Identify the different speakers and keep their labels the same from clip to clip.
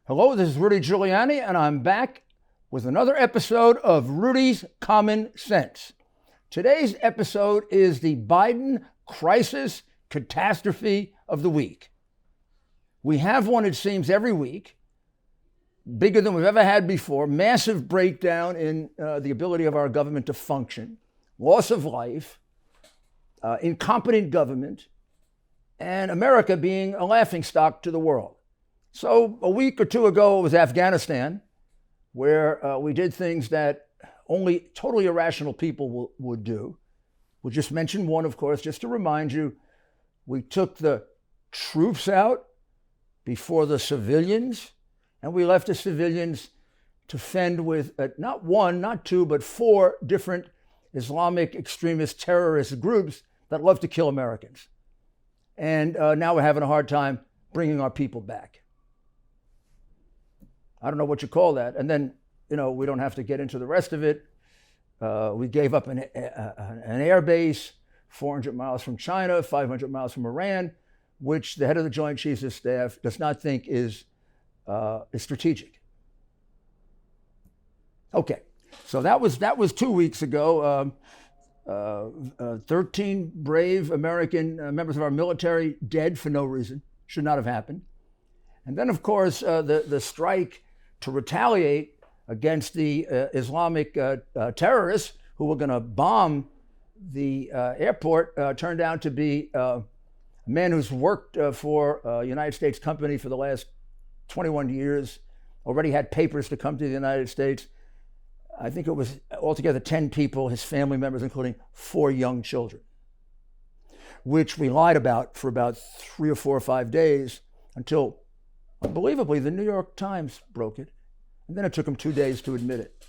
Speaker 1: Hello, this is Rudy Giuliani, and I'm back with another episode of Rudy's Common Sense. Today's episode is the Biden crisis catastrophe of the week. We have one, it seems, every week, bigger than we've ever had before, massive breakdown in the ability of our government to function, loss of life, incompetent government, and America being a laughingstock to the world. So a week or two ago, it was Afghanistan, where we did things that only totally irrational people would do. We'll just mention one, of course, just to remind you. We took the troops out before the civilians, and we left the civilians to fend with not one, not two, but four different Islamic extremist terrorist groups that love to kill Americans. And now we're having a hard time bringing our people back. I don't know what you call that. And then, we don't have to get into the rest of it. We gave up an air base 400 miles from China, 500 miles from Iran, which the head of the Joint Chiefs of Staff does not think is strategic. Okay, so that was 2 weeks ago. 13 brave American members of our military dead for no reason. Should not have happened. And then, of course, the strike to retaliate against the Islamic terrorists who were going to bomb the airport turned out to be a man who's worked for a United States company for the last 21 years, already had papers to come to the United States. I think it was altogether 10 people, his family members, including 4 young children, which we lied about for about 3 or 4 or 5 days until, unbelievably, the New York Times broke it. And then it took them 2 days to admit it.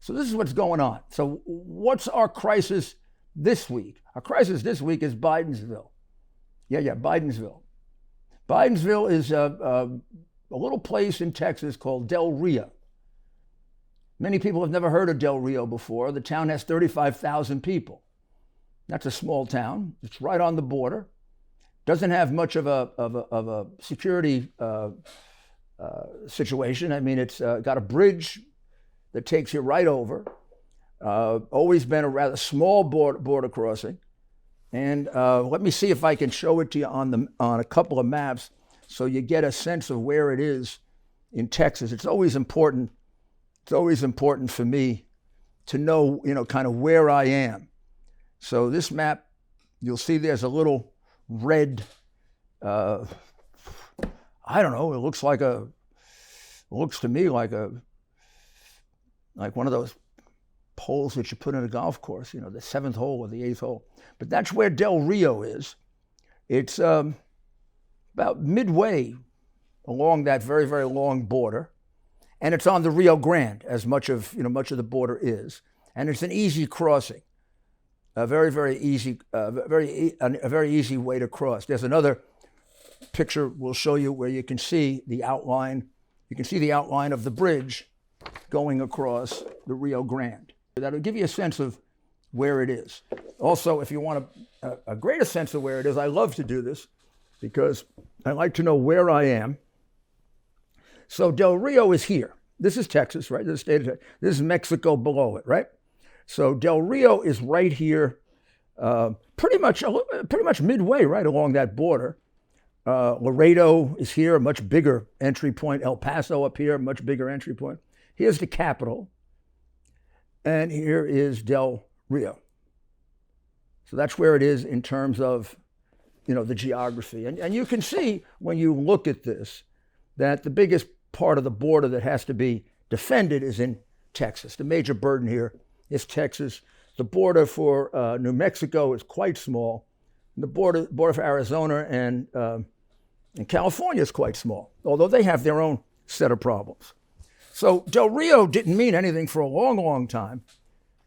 Speaker 1: So this is what's going on. So what's our crisis this week? Our crisis this week is Bidensville. Bidensville. Bidensville is a little place in Texas called Del Rio. Many people have never heard of Del Rio before. The town has 35,000 people. That's a small town. It's right on the border. Doesn't have much of a security situation. I mean, it's got a bridge that takes you right over. Always been a rather small border crossing. And let me see if I can show it to you on a couple of maps so you get a sense of where it is in Texas. It's always important. It's always important for me to know, kind of where I am. So this map, you'll see there's a little red, I don't know, it looks to me like one of those poles that you put in a golf course, the 7th hole or the 8th hole. But that's where Del Rio is. It's about midway along that very, very long border. And it's on the Rio Grande, as much of the border is. And it's an easy crossing, a very, very easy, a very easy way to cross. There's another picture we'll show you where you can see the outline. You can see the outline of the bridge going across the Rio Grande. That'll give you a sense of where it is. Also, if you want a greater sense of where it is, I love to do this because I like to know where I am. So Del Rio is here. This is Texas, right? This is the state of Texas. This is Mexico below it, right? So Del Rio is right here, pretty much midway, right along that border. Laredo is here, a much bigger entry point. El Paso up here, much bigger entry point. Here's the capital, and here is Del Rio. So that's where it is in terms of, the geography. And you can see when you look at this that the biggest part of the border that has to be defended is in Texas. The major burden here is Texas. The border for New Mexico is quite small. The border for Arizona and California is quite small, although they have their own set of problems. So Del Rio didn't mean anything for a long, long time.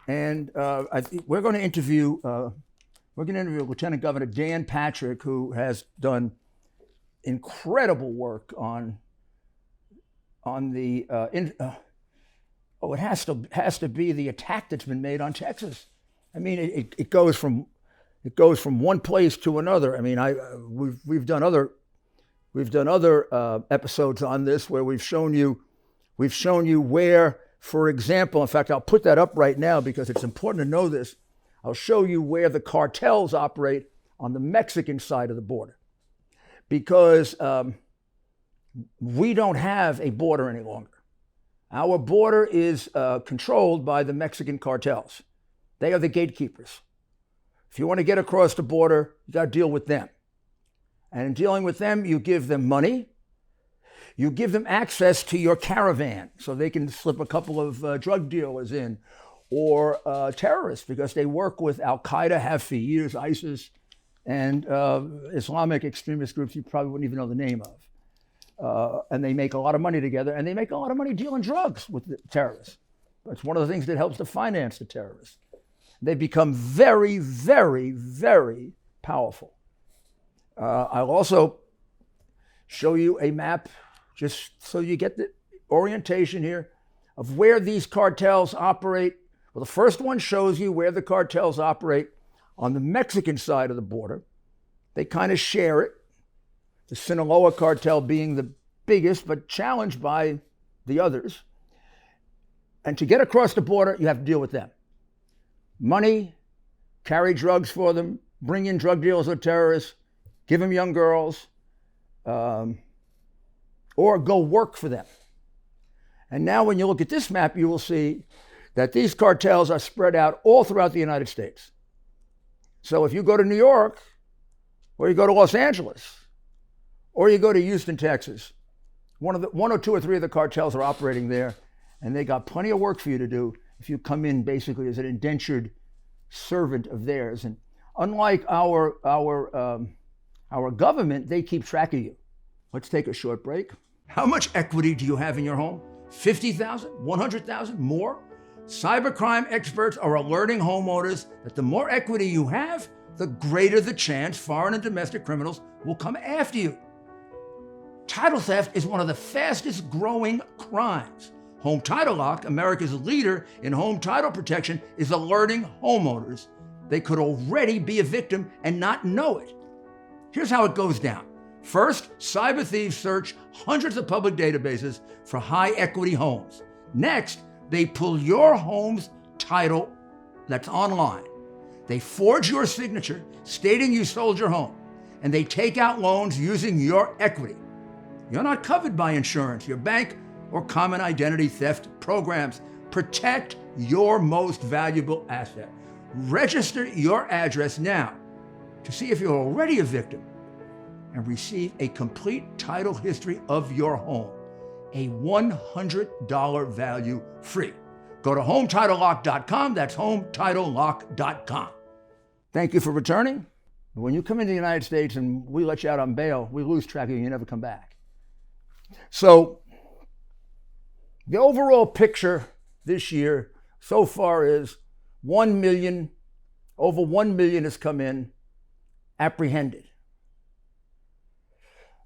Speaker 1: And we're going to interview Lieutenant Governor Dan Patrick, who has done incredible work on the it has to be the attack that's been made on Texas. I mean, it goes from one place to another. I mean, we've done other We've done other episodes on this where we've shown you where, for example, in fact, I'll put that up right now because it's important to know this. I'll show you where the cartels operate on the Mexican side of the border, because we don't have a border any longer. Our border is controlled by the Mexican cartels. They are the gatekeepers. If you want to get across the border, you got to deal with them. And in dealing with them, you give them money. You give them access to your caravan so they can slip a couple of drug dealers in, or terrorists, because they work with Al-Qaeda, have for years, ISIS, and Islamic extremist groups you probably wouldn't even know the name of. And they make a lot of money together, and they make a lot of money dealing drugs with the terrorists. That's one of the things that helps to finance the terrorists. They've become very, very, very powerful. I'll also show you a map just so you get the orientation here of where these cartels operate. Well, the first one shows you where the cartels operate on the Mexican side of the border. They kind of share it. The Sinaloa cartel being the biggest, but challenged by the others. And to get across the border, you have to deal with them. Money, carry drugs for them, bring in drug dealers or terrorists, give them young girls, or go work for them. And now when you look at this map, you will see that these cartels are spread out all throughout the United States. So if you go to New York, or you go to Los Angeles, or you go to Houston, Texas, one or two or three of the cartels are operating there, and they got plenty of work for you to do if you come in basically as an indentured servant of theirs. And unlike our government, they keep track of you. Let's take a short break. How much equity do you have in your home? 50,000, 100,000, more? Cybercrime experts are alerting homeowners that the more equity you have, the greater the chance foreign and domestic criminals will come after you. Title theft is one of the fastest growing crimes. Home Title Lock, America's leader in home title protection, is alerting homeowners they could already be a victim and not know it. Here's how it goes down. First, cyber thieves search hundreds of public databases for high equity homes. Next, they pull your home's title that's online. They forge your signature stating you sold your home, and they take out loans using your equity. You're not covered by insurance, your bank, or common identity theft programs. Protect your most valuable asset. Register your address now to see if you're already a victim and receive a complete title history of your home. A $100 value free. Go to HomeTitleLock.com. That's HomeTitleLock.com. Thank you for returning. When you come into the United States and we let you out on bail, we lose track of you. You never come back. So the overall picture this year so far is 1 million, over 1 million has come in apprehended.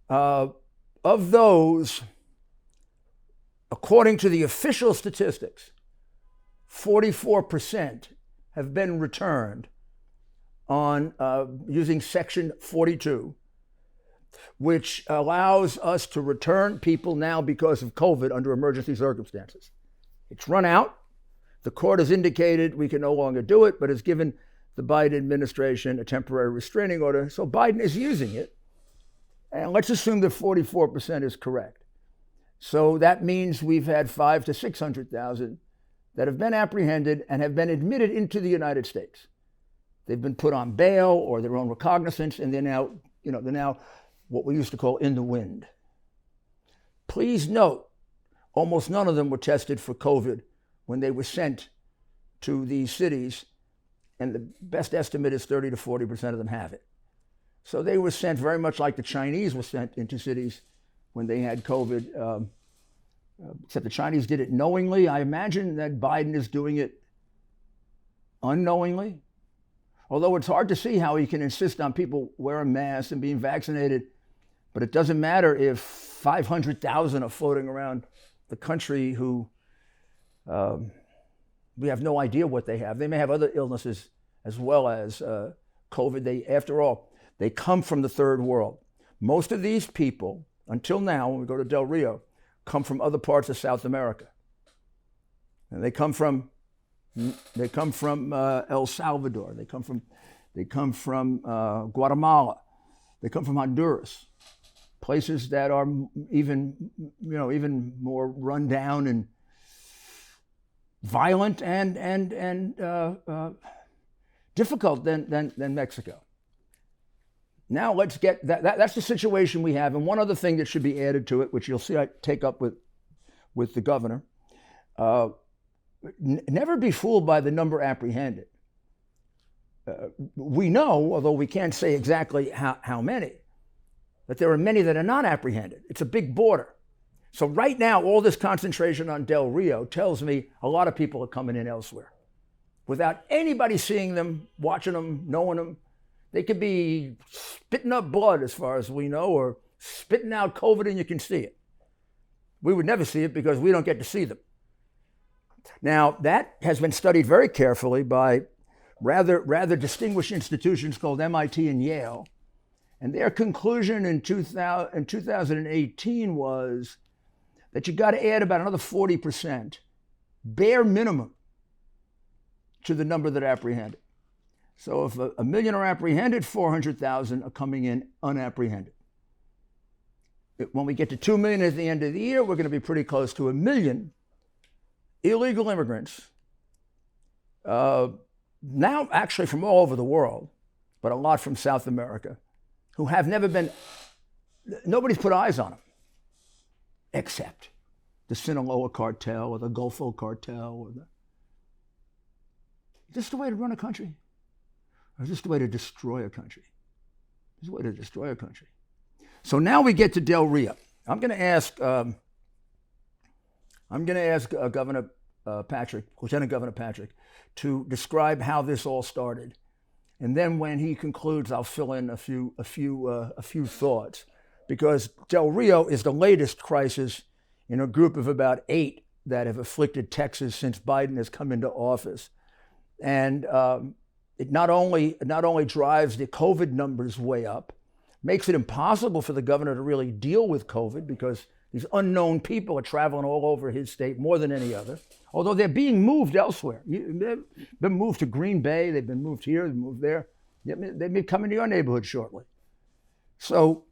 Speaker 1: Of those, according to the official statistics, 44% have been returned on using Section 42, which allows us to return people now because of COVID under emergency circumstances. It's run out. The court has indicated we can no longer do it, but has given the Biden administration a temporary restraining order. So Biden is using it. And let's assume that 44% is correct. So that means we've had 500,000 to 600,000 that have been apprehended and have been admitted into the United States. They've been put on bail or their own recognizance, and they're now what we used to call in the wind. Please note, almost none of them were tested for COVID when they were sent to these cities, and the best estimate is 30 to 40% of them have it. So they were sent very much like the Chinese were sent into cities when they had COVID, except the Chinese did it knowingly. I imagine that Biden is doing it unknowingly, although it's hard to see how he can insist on people wearing masks and being vaccinated. But it doesn't matter if 500,000 are floating around the country who we have no idea what they have. They may have other illnesses as well as COVID. After all, they come from the third world. Most of these people, until now, when we go to Del Rio, come from other parts of South America. And they come from El Salvador. They come from Guatemala. They come from Honduras, places that are even more run down and violent and difficult than Mexico. Now let's get that's the situation we have. And one other thing that should be added to it, which you'll see I take up with the governor, never be fooled by the number apprehended. We know, although we can't say exactly how many, that there are many that are not apprehended. It's a big border. So right now, all this concentration on Del Rio tells me a lot of people are coming in elsewhere without anybody seeing them, watching them, knowing them. They could be spitting up blood as far as we know, or spitting out COVID and you can see it. We would never see it because we don't get to see them. Now, that has been studied very carefully by rather distinguished institutions called MIT and Yale. And their conclusion in 2018 was that you got to add about another 40%, bare minimum, to the number that are apprehended. So if a million are apprehended, 400,000 are coming in unapprehended. When we get to 2 million at the end of the year, we're going to be pretty close to 1 million illegal immigrants, now actually from all over the world, but a lot from South America, who have nobody's put eyes on them, except the Sinaloa cartel or the Golfo cartel. Is this the way to run a country? Or is this the way to destroy a country? This is the way to destroy a country. So now we get to Del Rio. I'm going to ask Governor Patrick, Lieutenant Governor Patrick, to describe how this all started, and then when he concludes, I'll fill in a few thoughts, because Del Rio is the latest crisis in a group of about 8 that have afflicted Texas since Biden has come into office, and it not only drives the COVID numbers way up, makes it impossible for the governor to really deal with COVID because these unknown people are traveling all over his state more than any other, although they're being moved elsewhere. They've been moved to Green Bay, they've been moved here, they've moved there. They may be coming to your neighborhood shortly. So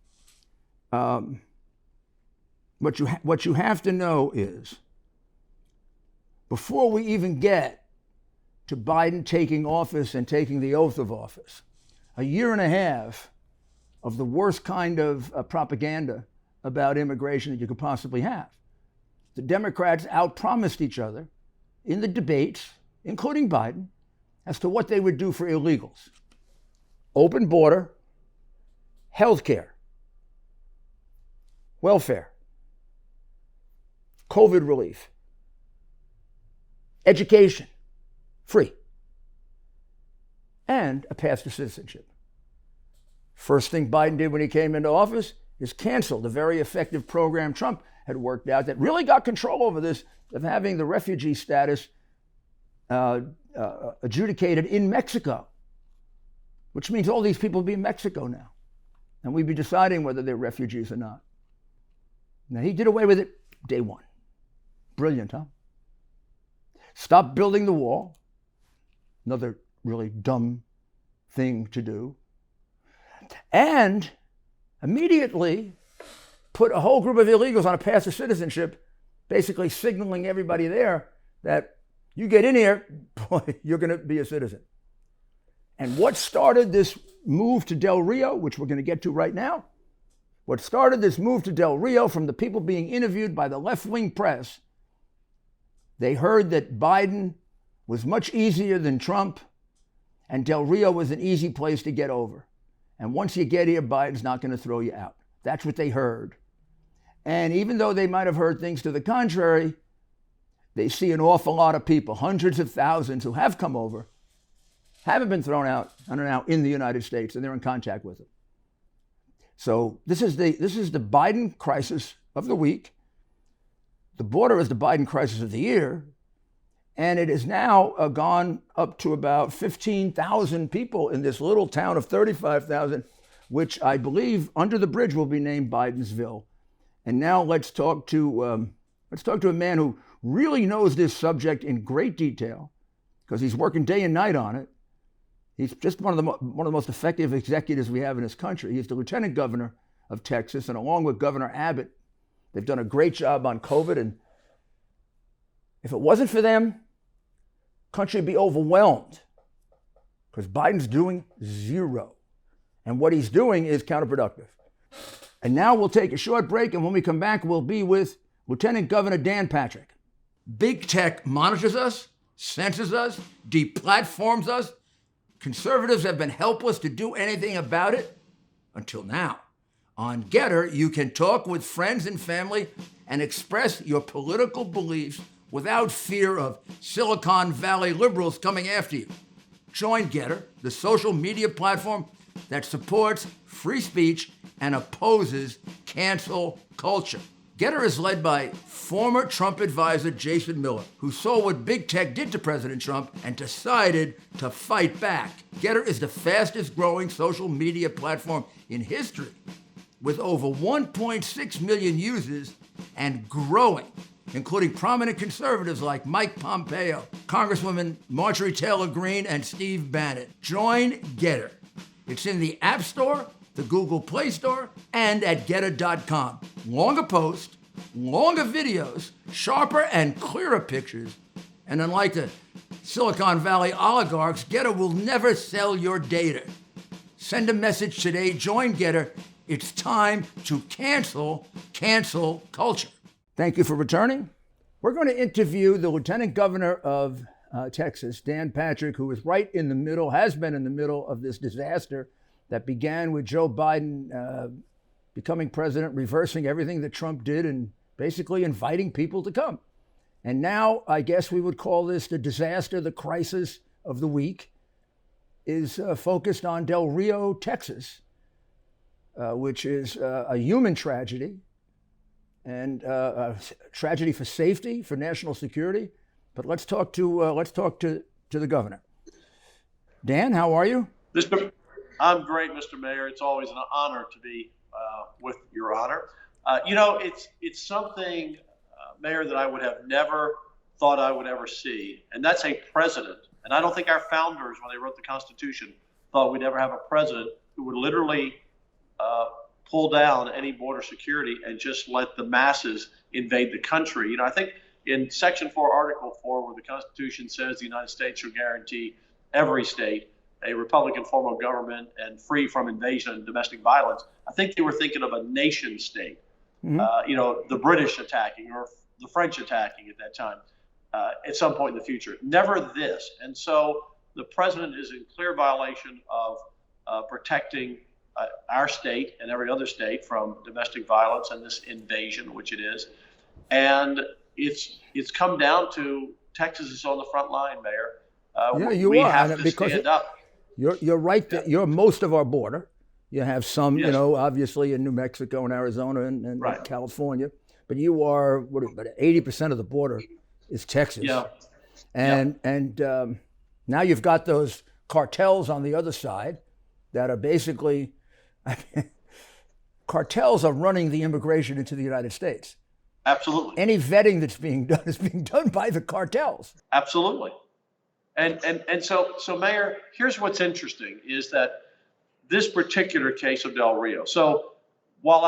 Speaker 1: what you have to know is, before we even get to Biden taking office and taking the oath of office, a year and a half of the worst kind of propaganda about immigration that you could possibly have. The Democrats outpromised each other in the debates, including Biden, as to what they would do for illegals. Open border, health care, welfare, COVID relief, education, free, and a path to citizenship. First thing Biden did when he came into office is cancel the very effective program Trump had worked out that really got control over this, of having the refugee status adjudicated in Mexico, which means all these people will be in Mexico now. And we'd be deciding whether they're refugees or not. Now, he did away with it day one. Brilliant, huh? Stop building the wall. Another really dumb thing to do. And immediately put a whole group of illegals on a path to citizenship, basically signaling everybody there that you get in here, boy, you're going to be a citizen. And what started this move to Del Rio, which we're going to get to right now, what started this move to Del Rio from the people being interviewed by the left-wing press, they heard that Biden was much easier than Trump, and Del Rio was an easy place to get over. And once you get here, Biden's not going to throw you out. That's what they heard. And even though they might have heard things to the contrary, they see an awful lot of people, hundreds of thousands who have come over, haven't been thrown out and are now in the United States, and they're in contact with them. So this is the Biden crisis of the week. The border is the Biden crisis of the year. And it has now gone up to about 15,000 people in this little town of 35,000 which I believe under the bridge will be named Bidensville. And now let's talk to a man who really knows this subject in great detail, because he's working day and night on it. He's just one of the most effective executives we have in this country. He's the lieutenant governor of Texas, and along with Governor Abbott, they've done a great job on COVID. And if it wasn't for them, the country would be overwhelmed, because Biden's doing zero. And what he's doing is counterproductive. And now we'll take a short break, and when we come back, we'll be with Lieutenant Governor Dan Patrick. Big tech monitors us, censors us, deplatforms us. Conservatives have been helpless to do anything about it until now. On Getter, you can talk with friends and family and express your political beliefs without fear of Silicon Valley liberals coming after you. Join Getter, the social media platform that supports free speech and opposes cancel culture. Getter is led by former Trump advisor Jason Miller, who saw what big tech did to President Trump and decided to fight back. Getter is the fastest growing social media platform in history, with over 1.6 million users and growing, including prominent conservatives like Mike Pompeo, Congresswoman Marjorie Taylor Greene, and Steve Bannon. Join Getter. It's in the App Store, the Google Play Store, and at Getter.com. Longer posts, longer videos, sharper and clearer pictures, and unlike the Silicon Valley oligarchs, Getter will never sell your data. Send a message today, join Getter. It's time to cancel culture. Thank you for returning. We're going to interview the Lieutenant Governor of Texas, Dan Patrick, who is right in the middle, has been in the middle of this disaster that began with Joe Biden becoming president, reversing everything that Trump did and basically inviting people to come. And now I guess we would call this the disaster, the crisis of the week, is focused on Del Rio, Texas, which is a human tragedy and a tragedy for safety, for national security. But let's talk to the governor. Dan, how are you?
Speaker 2: I'm great, Mr. Mayor. It's always an honor to be with Your Honor. It's something, Mayor, that I would have never thought I would ever see, and that's a president. And I don't think our founders, when they wrote the Constitution, thought we'd ever have a president who would literally pull down any border security and just let the masses invade the country. I think in Section 4, Article 4, where the Constitution says the United States shall guarantee every state a Republican form of government and free from invasion and domestic violence, I think they were thinking of a nation state. Mm-hmm. The British attacking or the French attacking at that time at some point in the future. Never this. And so the president is in clear violation of protecting our state and every other state from domestic violence and this invasion, which it is. And it's come down to Texas is on the front line, Mayor. We have to stand up.
Speaker 1: You're right that you're most of our border. You have some, yes, obviously in New Mexico and Arizona and right, California, but you are, about 80% of the border is Texas.
Speaker 2: Yeah.
Speaker 1: And now you've got those cartels on the other side that are basically, cartels are running the immigration into the United States.
Speaker 2: Absolutely.
Speaker 1: Any vetting that's being done is being done by the cartels.
Speaker 2: Absolutely. And so Mayor, here's what's interesting is that this particular case of Del Rio. So while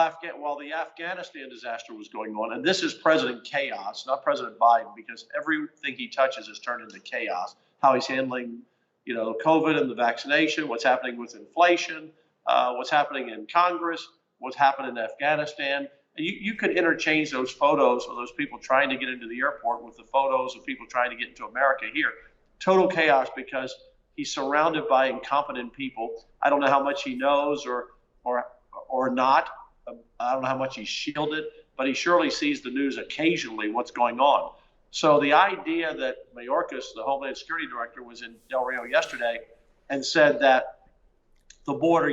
Speaker 2: the Afghanistan disaster was going on, and this is President Chaos, not President Biden, because everything he touches is turned into chaos. How he's handling, COVID and the vaccination, what's happening with inflation, what's happening in Congress, what's happened in Afghanistan. And you could interchange those photos of those people trying to get into the airport with the photos of people trying to get into America here. Total chaos because he's surrounded by incompetent people. I don't know how much he knows or not. I don't know how much he's shielded, but he surely sees the news occasionally, what's going on. So the idea that Mayorkas, the Homeland Security Director, was in Del Rio yesterday and said that the border,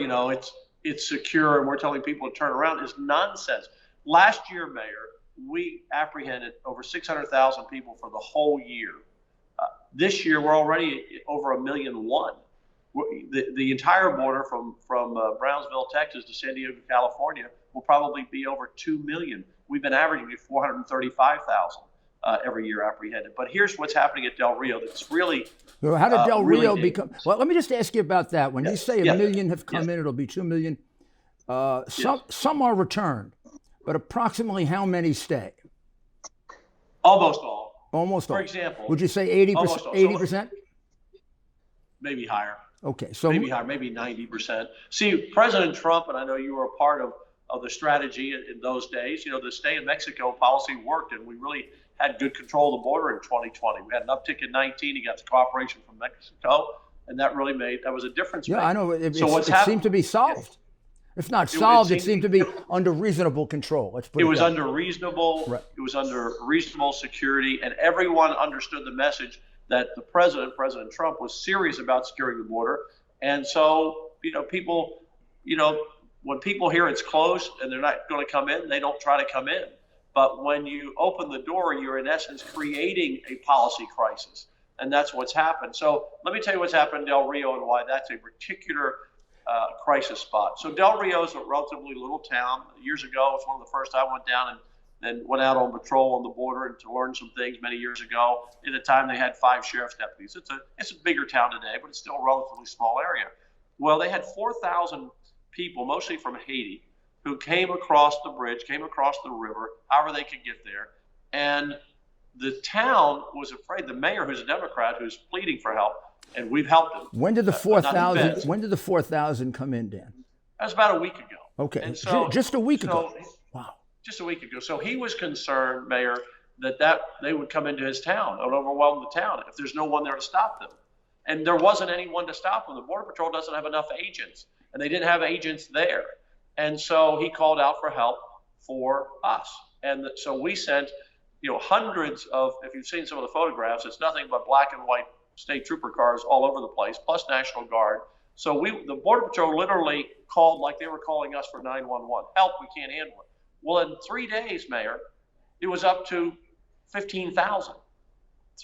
Speaker 2: it's secure and we're telling people to turn around is nonsense. Last year, Mayor, we apprehended over 600,000 people for the whole year. This year, we're already over 1.1 million. the entire border from Brownsville, Texas to San Diego, California will probably be over 2 million. We've been averaging at 435,000 every year apprehended. But here's what's happening at Del Rio that's really
Speaker 1: So how did Del
Speaker 2: really
Speaker 1: Rio become? Well, let me just ask you about that. When you say a million have come in, it'll be 2 million. Some are returned, but approximately how many stay?
Speaker 2: Almost all.
Speaker 1: Almost all.
Speaker 2: For example,
Speaker 1: would you say 80%? 80%?
Speaker 2: Maybe higher.
Speaker 1: Okay, so
Speaker 2: maybe higher, maybe 90%. See, President Trump, and I know you were a part of the strategy in those days. The stay in Mexico policy worked, and we really had good control of the border in 2020. We had an uptick in 19. He got the cooperation from Mexico, and that was a difference.
Speaker 1: Yeah,
Speaker 2: maker.
Speaker 1: I know. It seemed to be solved. If not solved, it seemed to be under reasonable control. Let's put it.
Speaker 2: It was under reasonable. Right. It was under reasonable security, and everyone understood the message that the President Trump, was serious about securing the border. And so, people, when people hear it's closed and they're not going to come in, they don't try to come in. But when you open the door, you're in essence creating a policy crisis, and that's what's happened. So let me tell you what's happened in Del Rio and why that's a particular crisis spot. So Del Rio is a relatively little town. Years ago, it was one of the first I went down and went out on patrol on the border and to learn some things many years ago. At the time, they had 5 sheriff's deputies. It's a bigger town today, but it's still a relatively small area. Well, they had 4,000 people, mostly from Haiti, who came across the bridge, came across the river, however they could get there. And the town was afraid. The mayor, who's a Democrat, who's pleading for help, and we've helped him.
Speaker 1: When did the 4,000? When did the 4,000 come in, Dan?
Speaker 2: That was about a week ago.
Speaker 1: Okay, and so, just a week ago. Wow.
Speaker 2: Just a week ago. So he was concerned, Mayor, that they would come into his town and overwhelm the town if there's no one there to stop them. And there wasn't anyone to stop them. The Border Patrol doesn't have enough agents, and they didn't have agents there. And so he called out for help for us. And so we sent, hundreds of, if you've seen some of the photographs, it's nothing but black and white state trooper cars all over the place, plus National Guard. So the Border Patrol literally called like they were calling us for 911. Help, we can't handle it. Well, in 3 days, Mayor, it was up to 15,000.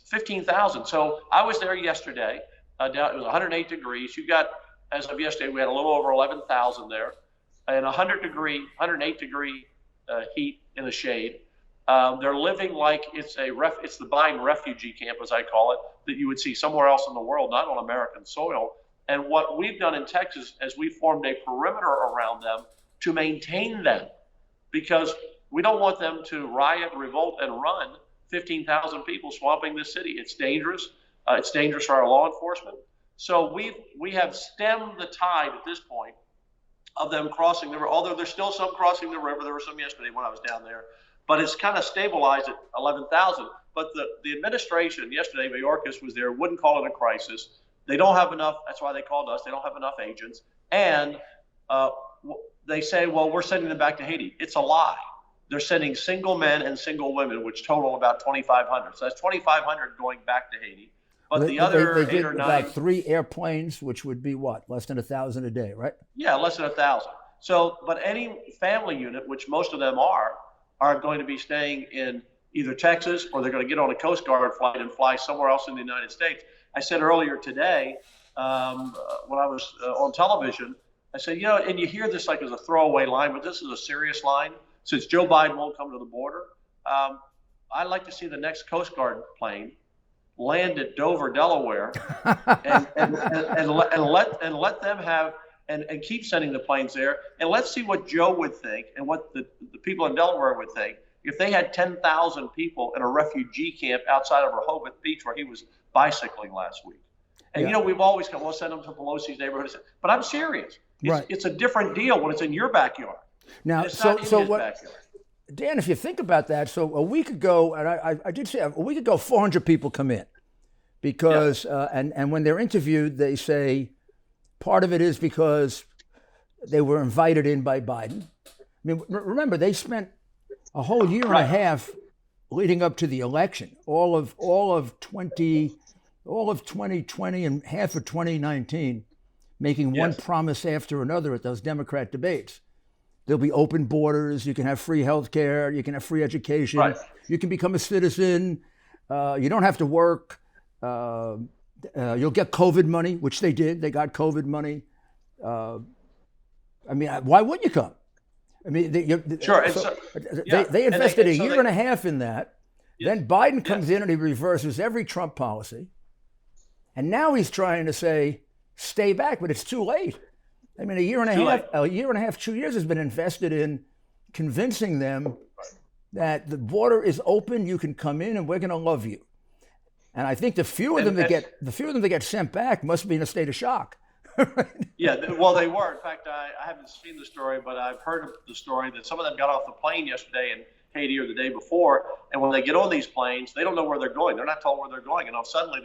Speaker 2: 15,000. So I was there yesterday. It was 108 degrees. You got, as of yesterday, we had a little over 11,000 there, and 108 degree heat in the shade. They're living like it's the Biden refugee camp, as I call it, that you would see somewhere else in the world, not on American soil. And what we've done in Texas is we formed a perimeter around them to maintain them, because we don't want them to riot, revolt, and run. 15,000 people swamping this city. It's dangerous. It's dangerous for our law enforcement. So we have stemmed the tide at this point of them crossing the river. Although there's still some crossing the river. There were some yesterday when I was down there. But it's kind of stabilized at 11,000. But the administration yesterday, Mayorkas was there, wouldn't call it a crisis. They don't have enough. That's why they called us. They don't have enough agents. And they say, well, we're sending them back to Haiti. It's a lie. They're sending single men and single women, which total about 2,500. So that's 2,500 going back to Haiti. But the other
Speaker 1: they
Speaker 2: 8 or 9,
Speaker 1: about 3 airplanes, which would be what, less than 1,000 a day, right?
Speaker 2: Yeah, less than 1,000. So, but any family unit, which most of them are going to be staying in either Texas, or they're going to get on a Coast Guard flight and fly somewhere else in the United States. I said earlier today, when I was on television, I said, and you hear this like as a throwaway line, but this is a serious line. Since Joe Biden won't come to the border, I'd like to see the next Coast Guard plane land at Dover, Delaware, and let them have and keep sending the planes there, and let's see what Joe would think and what the people in Delaware would think if they had 10,000 people in a refugee camp outside of Rehoboth Beach where he was bicycling last week. And we've always come, we'll send them to Pelosi's neighborhood, but I'm serious. It's a different deal when it's in your backyard.
Speaker 1: Now, so what, Dan, if you think about that, so a week ago, and I did say a week ago, 400 people come in because, and when they're interviewed, they say part of it is because they were invited in by Biden. I mean, remember, they spent a whole year and a half leading up to the election, all of 2020 and half of 2019, making one promise after another at those Democrat debates. There'll be open borders. You can have free health care. You can have free education. Right. You can become a citizen. You don't have to work. You'll get COVID money, which they did. They got COVID money. I mean, why wouldn't you come? I mean,
Speaker 2: Sure.
Speaker 1: They invested a year and a half in that.
Speaker 2: Yes.
Speaker 1: Then Biden comes in and he reverses every Trump policy. And now he's trying to say, stay back, but it's too late. I mean, a year and a half, 2 years has been invested in convincing them that the border is open, you can come in, and we're going to love you. And I think the few of them that get sent back must be in a state of shock.
Speaker 2: Yeah, well, they were. In fact, I haven't seen the story, but I've heard of the story that some of them got off the plane yesterday in Haiti or the day before, and when they get on these planes, they don't know where they're going. They're not told where they're going, and suddenly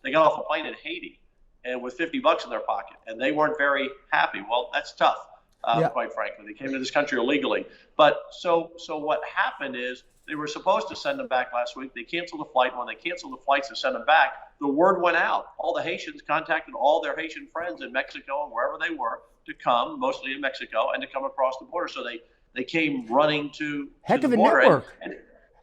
Speaker 2: they got off a plane in Haiti and with $50 in their pocket, and they weren't very happy. Well, that's tough, quite frankly. They came to this country illegally. But so what happened is they were supposed to send them back last week. They canceled the flight. When they canceled the flights to send them back, the word went out. All the Haitians contacted all their Haitian friends in Mexico and wherever they were to come, mostly in Mexico, and to come across the border. So they came running to
Speaker 1: heck
Speaker 2: to
Speaker 1: of
Speaker 2: the
Speaker 1: a
Speaker 2: border.
Speaker 1: network.
Speaker 2: And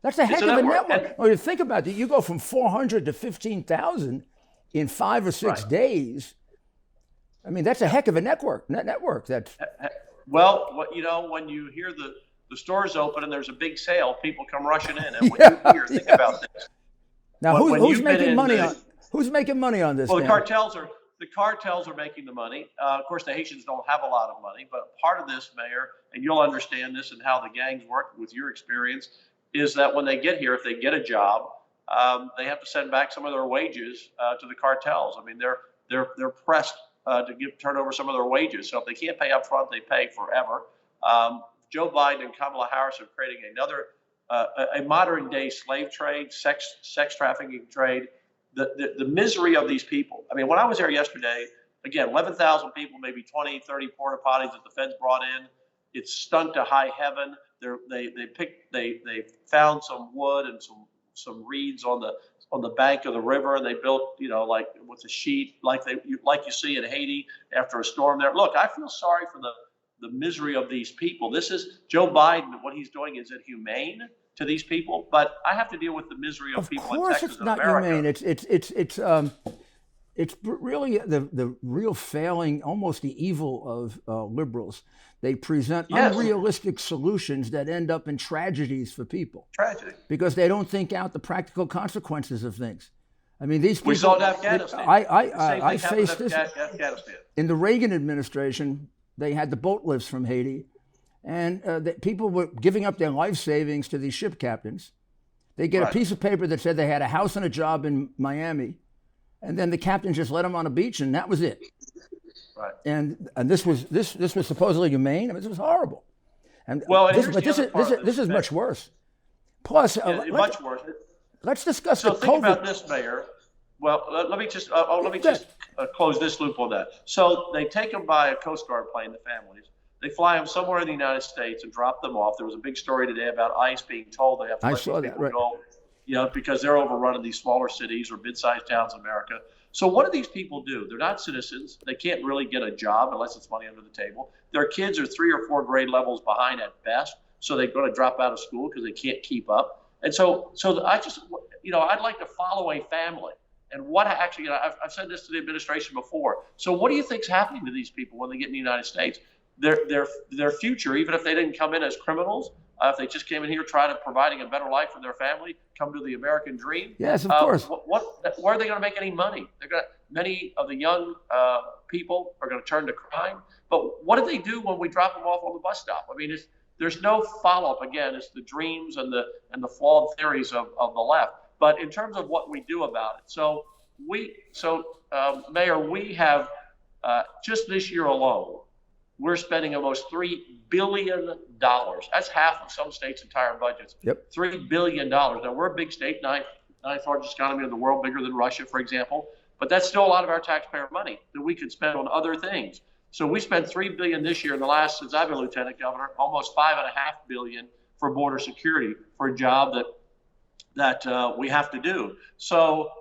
Speaker 1: That's a heck of a network.
Speaker 2: And,
Speaker 1: you think about it. You go from 400 to 15,000 in 5 or 6 days. I mean, that's a heck of a network. That's
Speaker 2: well, you know, when you hear the stores open and there's a big sale, people come rushing in. And when you hear, think about this.
Speaker 1: Now, who's making money on? Who's making money on this?
Speaker 2: Well, the cartels are making the money. Of course, the Haitians don't have a lot of money, but part of this, Mayor, and you'll understand this and how the gangs work with your experience, is that when they get here, if they get a job, they have to send back some of their wages to the cartels. I mean, they're pressed to turn over some of their wages. So if they can't pay up front, they pay forever. Joe Biden and Kamala Harris are creating another a modern day slave trade, sex trafficking trade. The misery of these people. I mean, when I was there yesterday, again, 11,000 people, maybe 20, 30 porta potties that the feds brought in. It stunk to high heaven. They found some wood and some reeds on the bank of the river, and they built, you know, like with a sheet, like you see in Haiti after a storm there. Look, I feel sorry for the misery of these people. This is Joe Biden. What he's doing is inhumane to these people, but I have to deal with the misery of people in Texas and America.
Speaker 1: Of course it's not humane. It's really the real failing, almost the evil of liberals. They present unrealistic solutions that end up in tragedies for people.
Speaker 2: Tragedy.
Speaker 1: Because they don't think out the practical consequences of things. I mean, these people.
Speaker 2: We saw it in Afghanistan.
Speaker 1: I faced this.
Speaker 2: Afghanistan.
Speaker 1: In the Reagan administration, they had the boat lifts from Haiti. And people were giving up their life savings to these ship captains. They get a piece of paper that said they had a house and a job in Miami, and then the captain just let them on a beach, and that was it.
Speaker 2: Right.
Speaker 1: And this was supposedly humane. I mean, this was horrible. And this is much worse. Plus,
Speaker 2: much worse.
Speaker 1: Let's discuss the COVID.
Speaker 2: So think about this, Mayor. Well, let me just close this loop on that. So they take them by a Coast Guard plane, the families. They fly them somewhere in the United States and drop them off. There was a big story today about ICE being told they have to let people go, you know, because they're overrunning these smaller cities or mid-sized towns in America. So what do these people do? They're not citizens. They can't really get a job unless it's money under the table. Their kids are 3 or 4 grade levels behind at best, so they're going to drop out of school because they can't keep up. And so I just, you know, I'd like to follow a family. And what actually, you know, I've said this to the administration before. So what do you think's happening to these people when they get in the United States? Their future, even if they didn't come in as criminals, if they just came in here trying to providing a better life for their family, come to the American dream.
Speaker 1: Yes, of course.
Speaker 2: Where are they going to make any money? Many of the young people are going to turn to crime. But what do they do when we drop them off on the bus stop? I mean, there's no follow-up. Again, it's the dreams and the flawed theories of the left. But in terms of what we do about it, Mayor, we have just this year alone, we're spending almost $3 billion. That's half of some states' entire budgets.
Speaker 1: Yep.
Speaker 2: $3 billion. Now, we're a big state, ninth largest economy in the world, bigger than Russia, for example. But that's still a lot of our taxpayer money that we could spend on other things. So we spent $3 billion this year. In the last, since I've been lieutenant governor, almost $5.5 billion for border security for a job that we have to do. So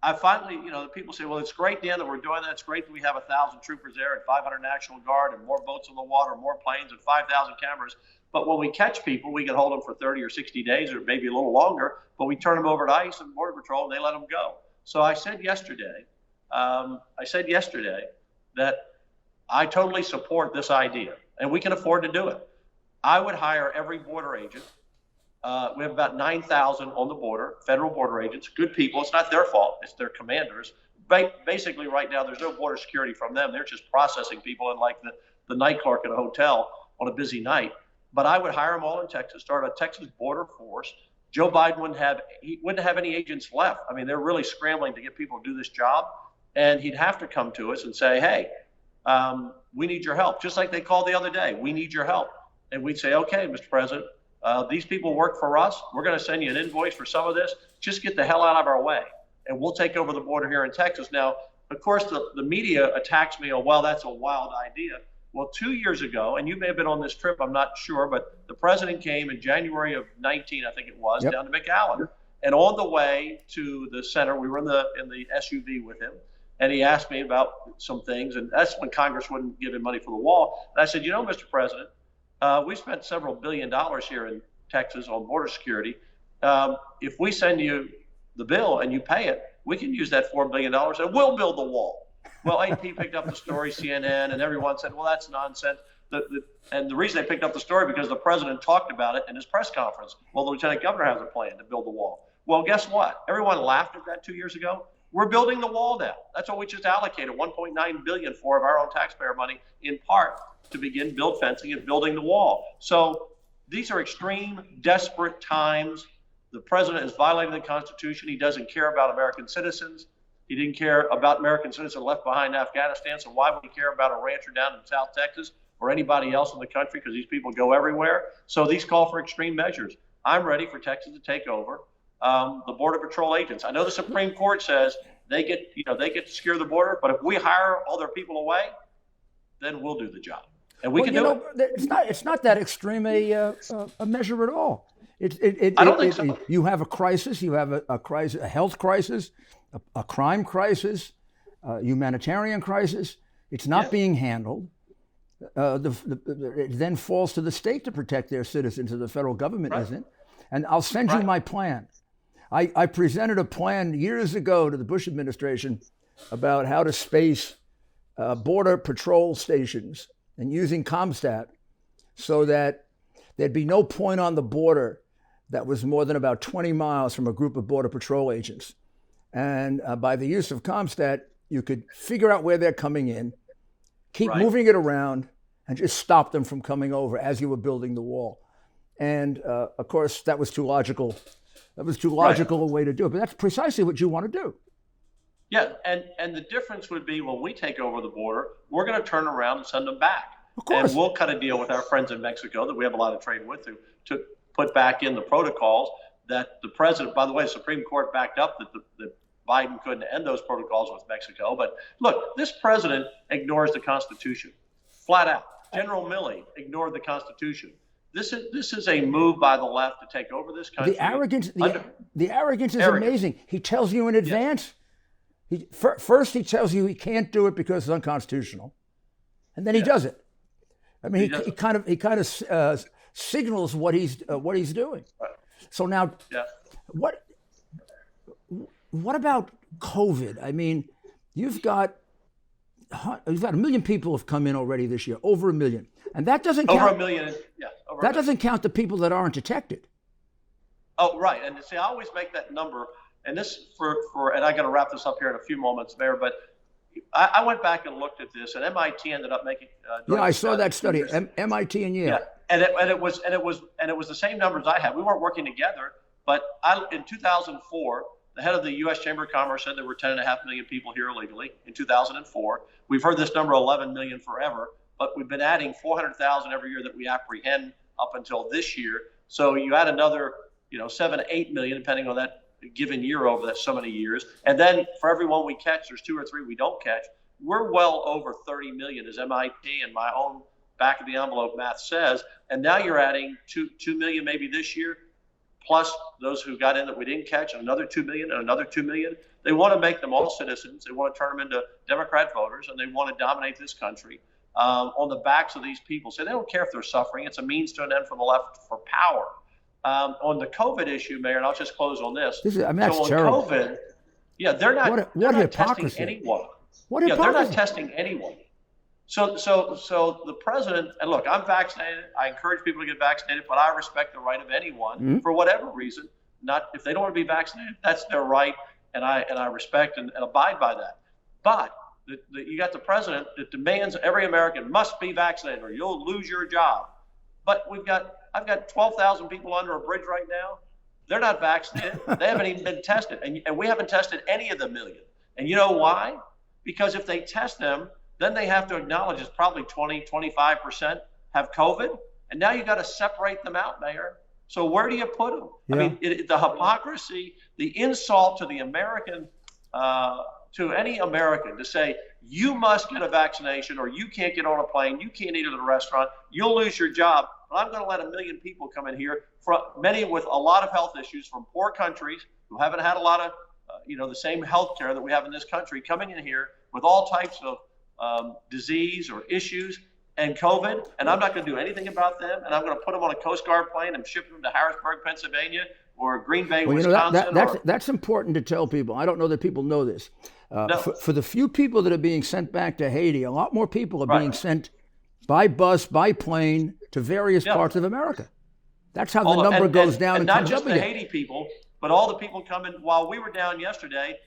Speaker 2: I finally, you know, the people say, well, it's great, Dan, that we're doing that. It's great that we have 1,000 troopers there and 500 National Guard and more boats on the water, more planes and 5,000 cameras. But when we catch people, we can hold them for 30 or 60 days or maybe a little longer, but we turn them over to ICE and Border Patrol and they let them go. So I said yesterday I said yesterday that I totally support this idea, and we can afford to do it. I would hire every border agent. We have about 9,000 on the border, federal border agents, good people. It's not their fault. It's their commanders. Basically, right now, there's no border security from them. They're just processing people in like the night clerk at a hotel on a busy night. But I would hire them all in Texas, start a Texas border force. Joe Biden wouldn't have any agents left. I mean, they're really scrambling to get people to do this job. And he'd have to come to us and say, hey, we need your help. Just like they called the other day, we need your help. And we'd say, okay, Mr. President, these people work for us. We're going to send you an invoice for some of this. Just get the hell out of our way, and we'll take over the border here in Texas. Now, of course, the media attacks me on, well, that's a wild idea. Well, 2 years ago, and you may have been on this trip, I'm not sure, but the president came in January of 19, I think it was, down to McAllen. And on the way to the center, we were in the SUV with him, and he asked me about some things, and that's when Congress wouldn't give him money for the wall. And I said, you know, Mr. President, we spent several $1 billion here in Texas on border security. If we send you the bill and you pay it, we can use that $4 billion and we'll build the wall. Well, AP picked up the story, CNN, and everyone said, well, that's nonsense. And the reason they picked up the story because the president talked about it in his press conference. Well, the lieutenant governor has a plan to build the wall. Well, guess what? Everyone laughed at that 2 years ago. We're building the wall now. That's what we just allocated $1.9 billion for of our own taxpayer money, in part to begin build fencing and building the wall. So these are extreme, desperate times. The president is violating the Constitution. He doesn't care about American citizens. He didn't care about American citizens left behind in Afghanistan. So why would he care about a rancher down in South Texas or anybody else in the country? Because these people go everywhere. So these call for extreme measures. I'm ready for Texas to take over the Border Patrol agents. I know the Supreme Court says they get to secure the border, but if we hire all their people away, then we'll do the job, and we can do it.
Speaker 1: It's not that extreme a measure at all.
Speaker 2: I don't think so.
Speaker 1: You have a crisis. You have a crisis, a health crisis, a crime crisis, a humanitarian crisis. It's not being handled. It then falls to the state to protect their citizens, and the federal government isn't. And I'll send you my plan. I presented a plan years ago to the Bush administration about how to space border patrol stations and using ComStat so that there'd be no point on the border that was more than about 20 miles from a group of border patrol agents. And by the use of ComStat, you could figure out where they're coming in, keep moving it around, and just stop them from coming over as you were building the wall. And of course, that was too logical. That was too logical a way to do it. But that's precisely what you want to do.
Speaker 2: Yeah, and the difference would be when we take over the border, we're going to turn around and send them back.
Speaker 1: Of course.
Speaker 2: And we'll cut a deal with our friends in Mexico that we have a lot of trade with to put back in the protocols that the president, by the way, the Supreme Court backed up that Biden couldn't end those protocols with Mexico. But look, this president ignores the Constitution, flat out. General Milley ignored the Constitution. This is a move by the left to take over this country.
Speaker 1: The arrogance is amazing. He tells you in advance. Yes. First, he tells you he can't do it because it's unconstitutional, and then he does it. I mean, he kind of signals what he's doing. Right. So now, what about COVID? I mean, you've got 1 million people have come in already this year, over 1 million, and that doesn't count.
Speaker 2: Over 1 million,
Speaker 1: that doesn't count the people that aren't detected.
Speaker 2: Oh, right, and see, I always make that number, and this and I got to wrap this up here in a few moments, Mayor, but I went back and looked at this, and MIT ended up making.
Speaker 1: I saw that study. MIT and Yale.
Speaker 2: Yeah, and it was the same numbers I had. We weren't working together, but in 2004, the head of the U.S. Chamber of Commerce said there were 10.5 million people here illegally in 2004. We've heard this number 11 million forever, but we've been adding 400,000 every year that we apprehend up until this year. So you add another, 7 to 8 million, depending on that given year over that so many years. And then for every one we catch, there's 2 or 3 we don't catch. We're well over 30 million, as MIT and my own back of the envelope math says. And now you're adding 2 million maybe this year, plus those who got in that we didn't catch, and another 2 million and another 2 million. They want to make them all citizens. They want to turn them into Democrat voters, and they want to dominate this country on the backs of these people. So they don't care if they're suffering. It's a means to an end for the left for power. On the COVID issue, Mayor, and I'll just close on this.
Speaker 1: That's terrible.
Speaker 2: COVID, Yeah, they're not.
Speaker 1: What
Speaker 2: they're not
Speaker 1: hypocrisy.
Speaker 2: testing anyone.
Speaker 1: What
Speaker 2: Yeah,
Speaker 1: hypocrisy.
Speaker 2: they're not testing anyone. So the president, and look, I'm vaccinated. I encourage people to get vaccinated, but I respect the right of anyone for whatever reason. Not if they don't want to be vaccinated, that's their right, and I respect and abide by that. But you got the president that demands every American must be vaccinated or you'll lose your job. But I've got 12,000 people under a bridge right now. They're not vaccinated. They haven't even been tested, and we haven't tested any of the million. And you know why? Because if they test them, then they have to acknowledge it's probably 20, 25% have COVID. And now you got to separate them out, Mayor. So where do you put them? Yeah. I mean, the hypocrisy, the insult to the American, to any American to say, you must get a vaccination or you can't get on a plane, you can't eat at a restaurant, you'll lose your job. But I'm going to let 1 million people come in here, many with a lot of health issues from poor countries who haven't had a lot of, the same health care that we have in this country, coming in here with all types of disease or issues and COVID, and I'm not going to do anything about them, and I'm going to put them on a Coast Guard plane and ship them to Harrisburg, Pennsylvania, or Green Bay, Wisconsin.
Speaker 1: That's important to tell people. I don't know that people know this.
Speaker 2: No.
Speaker 1: For the few people that are being sent back to Haiti, a lot more people are being sent by bus, by plane to various parts of America. That's how the number goes down and
Speaker 2: not
Speaker 1: comes
Speaker 2: just
Speaker 1: up
Speaker 2: the
Speaker 1: again.
Speaker 2: Haiti people, but all the people coming. While we were down yesterday,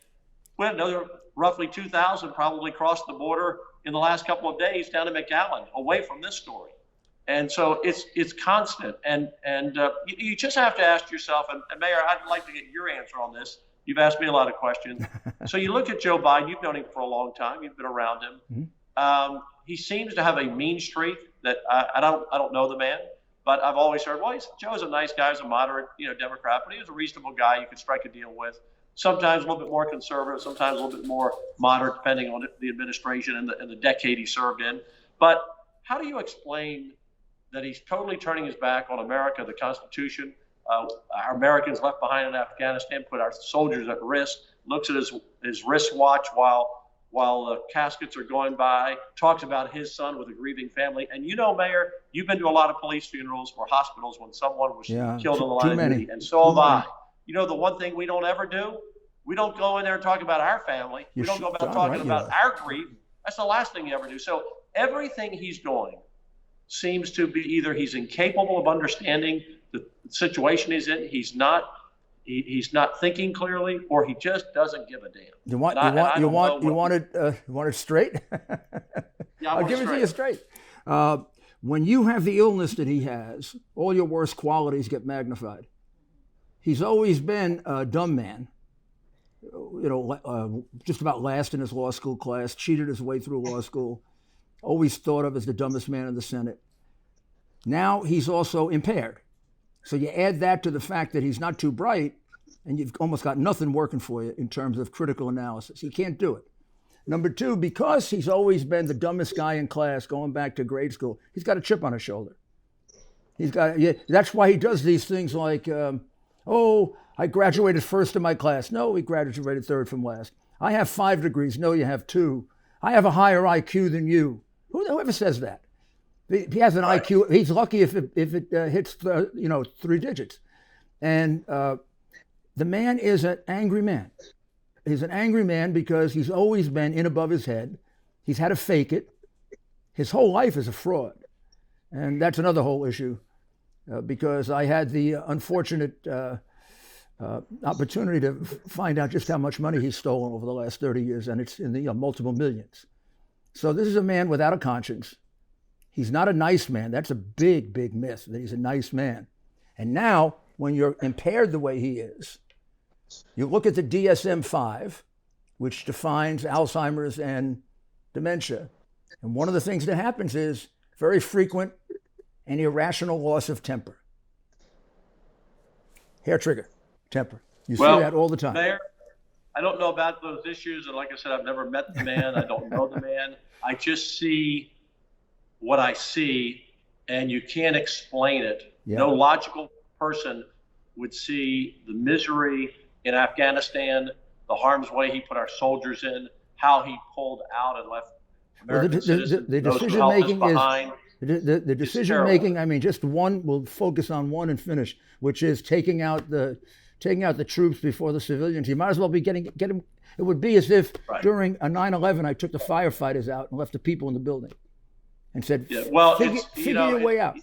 Speaker 2: we had another roughly 2,000 probably crossed the border in the last couple of days down to McAllen, away from this story. And so it's constant. And you just have to ask yourself, and Mayor, I'd like to get your answer on this. You've asked me a lot of questions. So you look at Joe Biden, you've known him for a long time, you've been around him. Mm-hmm. He seems to have a mean streak that I don't know the man, but I've always heard, well, Joe's a nice guy, he's a moderate, Democrat, but he was a reasonable guy you could strike a deal with. Sometimes a little bit more conservative, sometimes a little bit more moderate, depending on the administration and the decade he served in. But how do you explain that he's totally turning his back on America, the Constitution, our Americans left behind in Afghanistan, put our soldiers at risk, looks at his wristwatch while the caskets are going by, talks about his son with a grieving family. And Mayor, you've been to a lot of police funerals or hospitals when someone was killed in the line of duty, and so have I. The one thing we don't ever do, we don't go in there and talk about our family. We don't go about talking about our grief. That's the last thing you ever do. So everything he's doing seems to be either he's incapable of understanding the situation he's in, he's not thinking clearly, or he just doesn't give a damn.
Speaker 1: You want it straight?
Speaker 2: Yeah,
Speaker 1: I'll give it to you straight. When you have the illness that he has, all your worst qualities get magnified. He's always been a dumb man, just about last in his law school class, cheated his way through law school, always thought of as the dumbest man in the Senate. Now he's also impaired. So you add that to the fact that he's not too bright, and you've almost got nothing working for you in terms of critical analysis. He can't do it. Number two, because he's always been the dumbest guy in class going back to grade school, he's got a chip on his shoulder. That's why he does these things like, I graduated first in my class. No, he graduated third from last. I have 5 degrees. No, you have 2. I have a higher IQ than you. Whoever says that? He has an IQ. He's lucky if it hits 3 digits. And the man is an angry man. He's an angry man because he's always been in above his head. He's had to fake it. His whole life is a fraud. And that's another whole issue because I had the unfortunate opportunity to find out just how much money he's stolen over the last 30 years, and it's in the multiple millions. So this is a man without a conscience. He's not a nice man. That's a big, big myth that he's a nice man. And now, when you're impaired the way he is, you look at the DSM-5, which defines Alzheimer's and dementia. And one of the things that happens is very frequent and irrational loss of temper. Hair trigger, temper. You see that all the time.
Speaker 2: Mayor, I don't know about those issues. And like I said, I've never met the man. I don't know the man. I just see what I see, and you can't explain it. Yeah. No logical person would see the misery in Afghanistan, the harm's way he put our soldiers in, how he pulled out and left American citizens,
Speaker 1: the
Speaker 2: those who helped us behind.
Speaker 1: The decision making, just one, we'll focus on one and finish, which is taking out the taking out the troops before the civilians. You might as well be get them. It would be as if during a 9/11, I took the firefighters out and left the people in the building and said, figure your way out.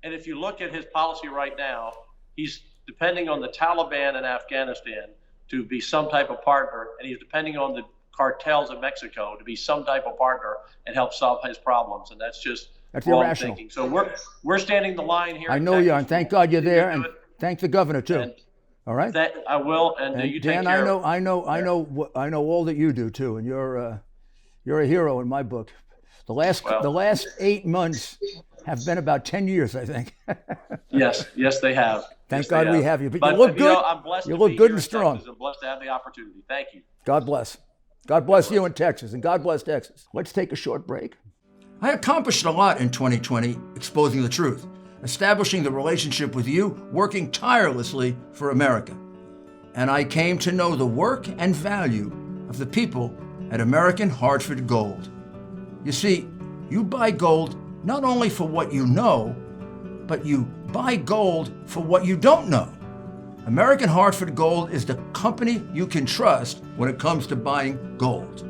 Speaker 2: And if you look at his policy right now, he's depending on the Taliban in Afghanistan to be some type of partner, and he's depending on the cartels in Mexico to be some type of partner and help solve his problems. And that's wrong
Speaker 1: irrational
Speaker 2: thinking. So we're standing the line here.
Speaker 1: I know you are, and thank God you're there, and thank the governor too.
Speaker 2: And
Speaker 1: all right.
Speaker 2: I will, and you take
Speaker 1: Dan,
Speaker 2: care.
Speaker 1: I know all that you do too, and you're a hero in my book. The last 8 months have been about 10 years, I think.
Speaker 2: yes, they have.
Speaker 1: Thank God we have you.
Speaker 2: But
Speaker 1: you look good.
Speaker 2: I'm blessed
Speaker 1: you
Speaker 2: to
Speaker 1: look
Speaker 2: be
Speaker 1: good
Speaker 2: here
Speaker 1: and
Speaker 2: in
Speaker 1: strong.
Speaker 2: Texas. I'm blessed to have the opportunity. Thank you.
Speaker 1: God bless. God bless you in Texas, and God bless Texas. Let's take a short break. I accomplished a lot in 2020, exposing the truth, establishing the relationship with you, working tirelessly for America. And I came to know the work and value of the people at American Hartford Gold. You see, you buy gold not only for what you know, but you buy gold for what you don't know. American Hartford Gold is the company you can trust when it comes to buying gold.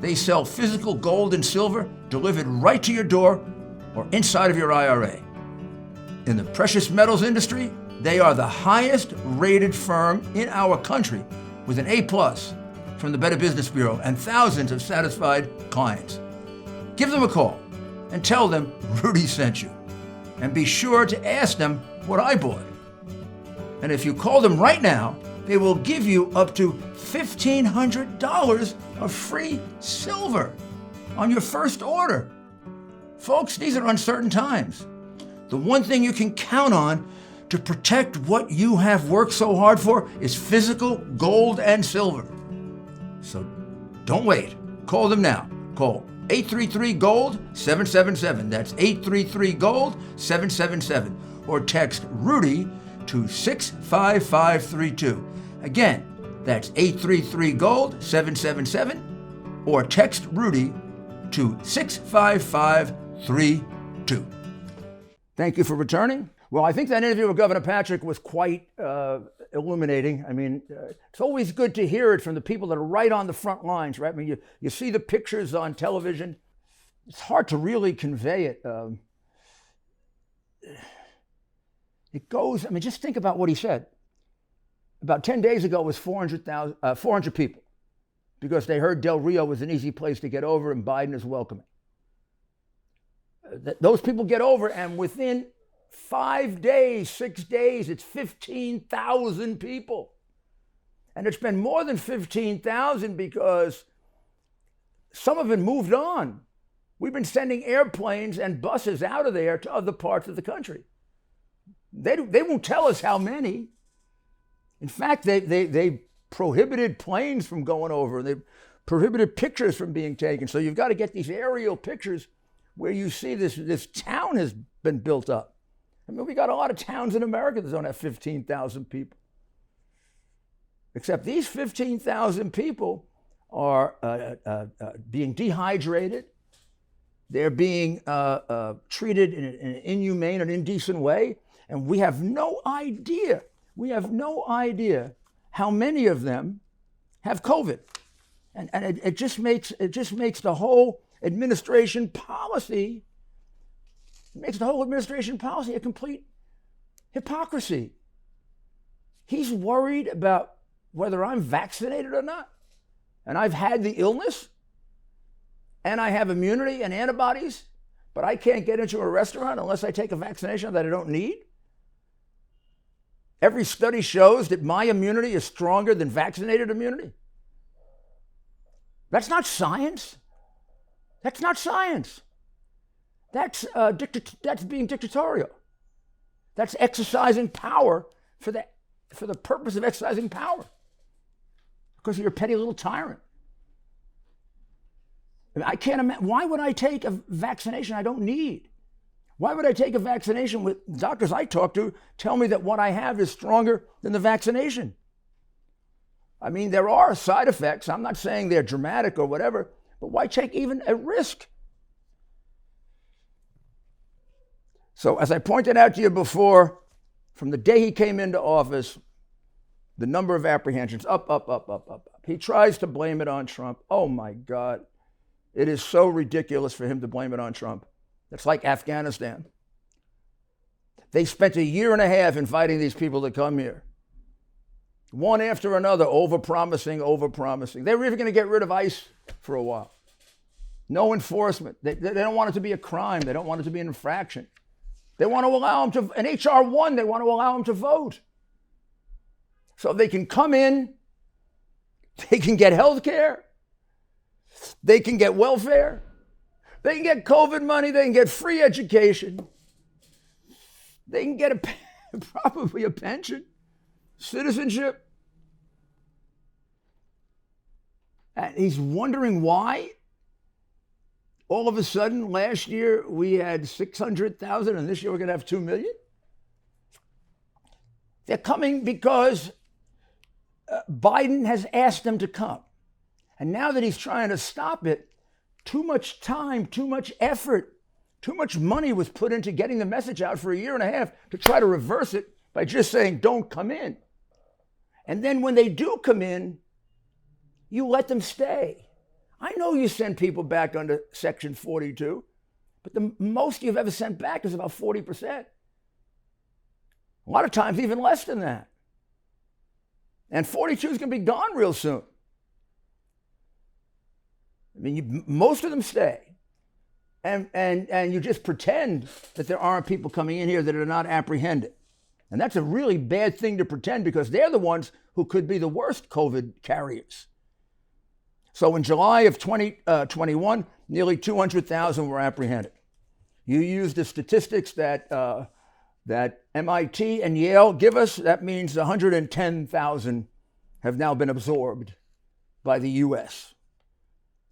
Speaker 1: They sell physical gold and silver delivered right to your door or inside of your IRA. In the precious metals industry, they are the highest rated firm in our country with an A+ from the Better Business Bureau and thousands of satisfied clients. Give them a call and tell them Rudy sent you. And be sure to ask them what I bought. And if you call them right now, they will give you up to $1,500 of free silver on your first order. Folks, these are uncertain times. The one thing you can count on to protect what you have worked so hard for is physical gold and silver. So don't wait. Call them now. Call 833-GOLD-777. That's 833-GOLD-777. Or text Rudy to 65532. Again, that's 833-GOLD-777. Or text Rudy to 65532. Thank you for returning. Well, I think that interview with Governor Patrick was quite illuminating. I mean, it's always good to hear it from the people that are right on the front lines, right? I mean, you see the pictures on television. It's hard to really convey it. It goes, I mean, just think about what he said. About 10 days ago, it was 400 people because they heard Del Rio was an easy place to get over and Biden is welcoming. Those people get over, and within 5 days, 6 days, it's 15,000 people. And it's been more than 15,000 because some of it moved on. We've been sending airplanes and buses out of there to other parts of the country. They won't tell us how many. In fact, they prohibited planes from going over. They prohibited pictures from being taken. So you've got to get these aerial pictures where you see this town has been built up. I mean, we got a lot of towns in America that don't have 15,000 people. Except these 15,000 people are being dehydrated. They're being treated in an inhumane and indecent way. And we have no idea how many of them have COVID. And it just makes the whole administration policy a complete hypocrisy. He's worried about whether I'm vaccinated or not. And I've had the illness, and I have immunity and antibodies, but I can't get into a restaurant unless I take a vaccination that I don't need. Every study shows that my immunity is stronger than vaccinated immunity. That's not science. That's not science. That's being dictatorial. That's exercising power for the purpose of exercising power. Because you're a petty little tyrant. I mean, I can't imagine. Why would I take a vaccination I don't need? Why would I take a vaccination with doctors I talk to tell me that what I have is stronger than the vaccination? I mean, there are side effects. I'm not saying they're dramatic or whatever, but why take even a risk? So as I pointed out to you before, from the day he came into office, The number of apprehensions, up, up, up, up, up, up. He tries to blame it on Trump. Oh my God. It is so ridiculous for him to blame it on Trump. It's like Afghanistan. They spent a year and a half inviting these people to come here. One after another, overpromising. They were even going to get rid of ICE for a while. No enforcement. They don't want it to be a crime. They don't want it to be an infraction. They want to allow them to, in HR 1, they want to allow them to vote. So they can come in, they can get health care, they can get welfare, they can get COVID money, they can get free education, they can get probably a pension, citizenship. And he's wondering why all of a sudden last year we had 600,000 and this year we're going to have 2 million. They're coming because Biden has asked them to come. And now that he's trying to stop it, too much time, too much effort, too much money was put into getting the message out for a year and a half to try to reverse it by just saying, don't come in. And then when they do come in, you let them stay. I know you send people back under Section 42, but the most you've ever sent back is about 40%. A lot of times even less than that. And 42 is going to be gone real soon. I mean, most of them stay. And you just pretend that there aren't people coming in here that are not apprehended. And that's a really bad thing to pretend because they're the ones who could be the worst COVID carriers. So in July of 2021, nearly 200,000 were apprehended. You use the statistics that MIT and Yale give us. That means 110,000 have now been absorbed by the U.S.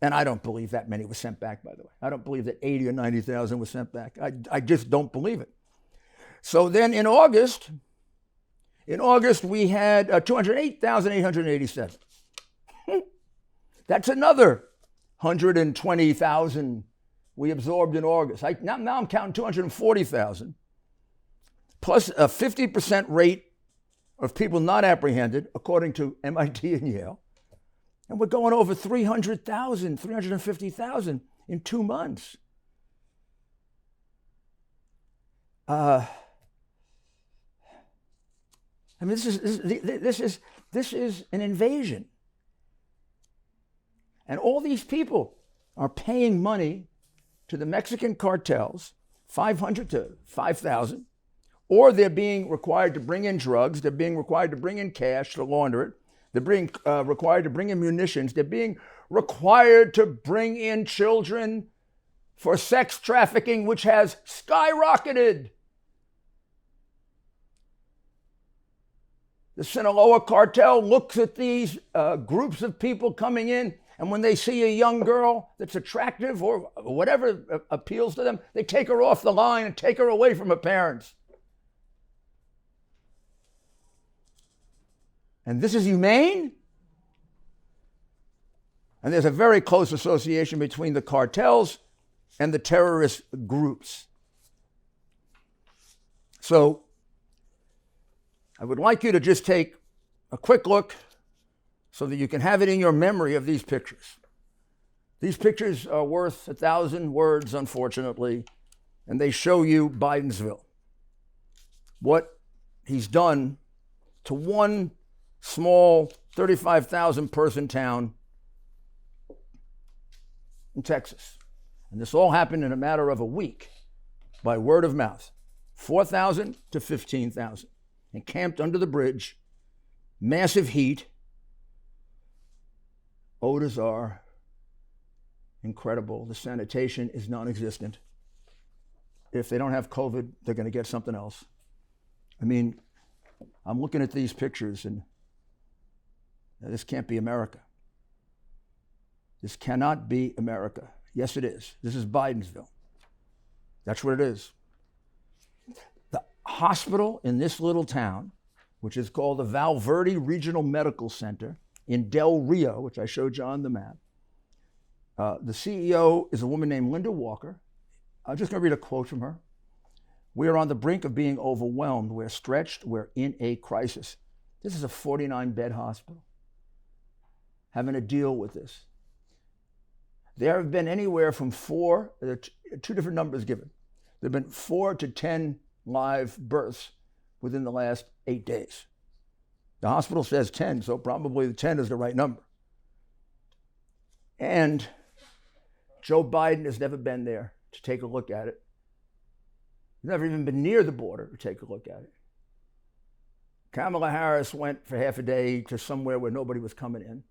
Speaker 1: And I don't believe that many were sent back, by the way. I don't believe that 80 or 90,000 were sent back. I just don't believe it. So then in August we had 208,887. That's another 120,000 we absorbed in August. Now I'm counting 240,000, plus a 50% rate of people not apprehended, according to MIT and Yale. And we're going over 300,000, 350,000 in 2 months. I mean, this is an invasion. And all these people are paying money to the Mexican cartels, 500 to 5,000, or they're being required to bring in drugs, they're being required to bring in cash to launder it, they're being required to bring in munitions, they're being required to bring in children for sex trafficking, which has skyrocketed. The Sinaloa cartel looks at these groups of people coming in, and when they see a young girl that's attractive or whatever appeals to them, they take her off the line and take her away from her parents. And this is humane? And there's a very close association between the cartels and the terrorist groups. So I would like you to just take a quick look so that you can have it in your memory of these pictures. These pictures are worth 1,000 words, unfortunately, and they show you Bidensville. What he's done to one small 35,000 person town in Texas. And this all happened in a matter of a week by word of mouth. 4,000 to 15,000. And camped under the bridge, massive heat. Odors are incredible. The sanitation is non-existent. If they don't have COVID, they're going to get something else. I mean, I'm looking at these pictures and this can't be America. This cannot be America. Yes, it is. This is Bidensville. That's what it is. The hospital in this little town, which is called the Valverde Regional Medical Center in Del Rio, which I showed you on the map. The CEO is a woman named Linda Walker. I'm just going to read a quote from her. "We are on the brink of being overwhelmed. We're stretched. We're in a crisis. This is a 49-bed hospital having to deal with this. There have been anywhere from there are two different numbers given. There have been 4 to 10 live births within the last 8 days. The hospital says 10, so probably the 10 is the right number. And Joe Biden has never been there to take a look at it. He's never even been near the border to take a look at it. Kamala Harris went for half a day to somewhere where nobody was coming in.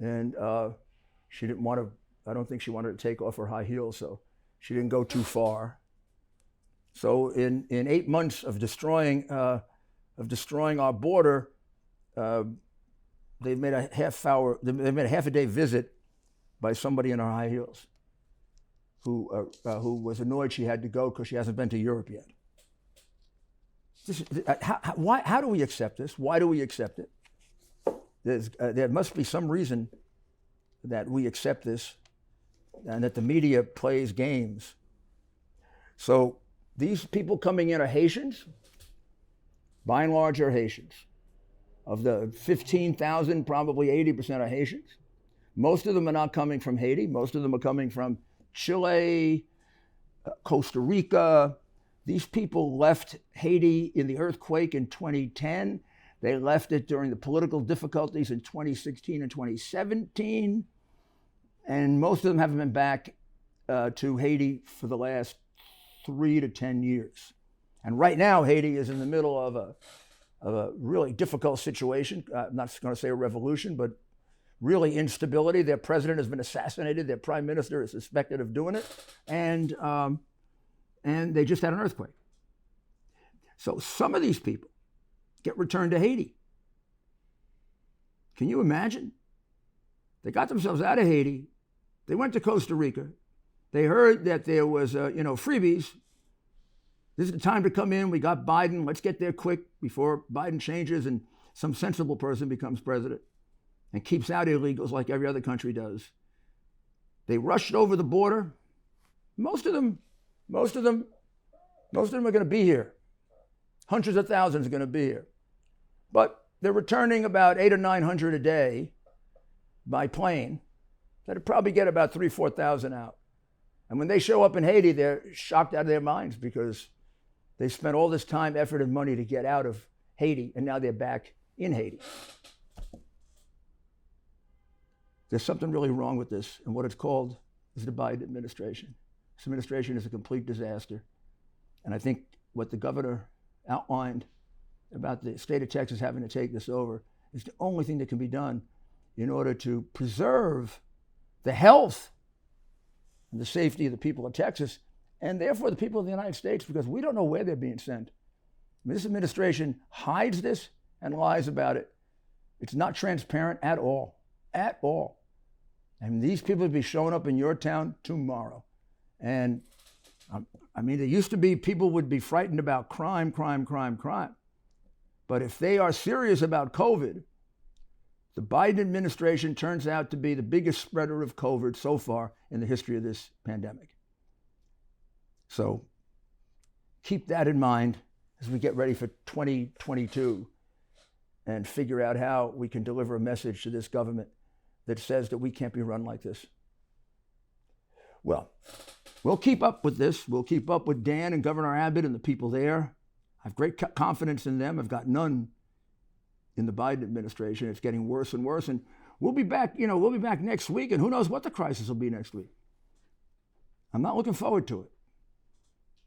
Speaker 1: And she didn't want to, I don't think she wanted to take off her high heels, so she didn't go too far. So in 8 months of destroying our border, they've made a half a day visit by somebody in her high heels who was annoyed she had to go because she hasn't been to Europe yet. How do we accept this? Why do we accept it? There must be some reason that we accept this and that the media plays games. So these people coming in are Haitians. By and large, are Haitians. Of the 15,000, probably 80% are Haitians. Most of them are not coming from Haiti. Most of them are coming from Chile, Costa Rica. These people left Haiti in the earthquake in 2010. They left it during the political difficulties in 2016 and 2017. And most of them haven't been back to Haiti for the last 3 to 10 years. And right now, Haiti is in the middle of a really difficult situation. I'm not going to say a revolution, but really instability. Their president has been assassinated. Their prime minister is suspected of doing it. And they just had an earthquake. So some of these people get returned to Haiti. Can you imagine? They got themselves out of Haiti. They went to Costa Rica. They heard that there was, freebies. This is the time to come in. We got Biden. Let's get there quick before Biden changes and some sensible person becomes president and keeps out illegals like every other country does. They rushed over the border. Most of them are going to be here. Hundreds of thousands are going to be here. But they're returning about 800 or 900 a day by plane. That'd probably get about 3,000 or 4,000 out. And when they show up in Haiti, they're shocked out of their minds because they spent all this time, effort, and money to get out of Haiti, and now they're back in Haiti. There's something really wrong with this, and what it's called is the Biden administration. This administration is a complete disaster. And I think what the governor outlined about the state of Texas having to take this over is the only thing that can be done in order to preserve the health and the safety of the people of Texas, and therefore the people of the United States, because we don't know where they're being sent. This administration hides this and lies about it. It's not transparent at all, at all. And these people would be showing up in your town tomorrow. And there used to be people would be frightened about crime. But if they are serious about COVID, the Biden administration turns out to be the biggest spreader of COVID so far in the history of this pandemic. So keep that in mind as we get ready for 2022 and figure out how we can deliver a message to this government that says that we can't be run like this. Well, we'll keep up with this. We'll keep up with Dan and Governor Abbott and the people there. I have great confidence in them. I've got none in the Biden administration. It's getting worse and worse. And we'll be back, we'll be back next week, and who knows what the crisis will be next week. I'm not looking forward to it.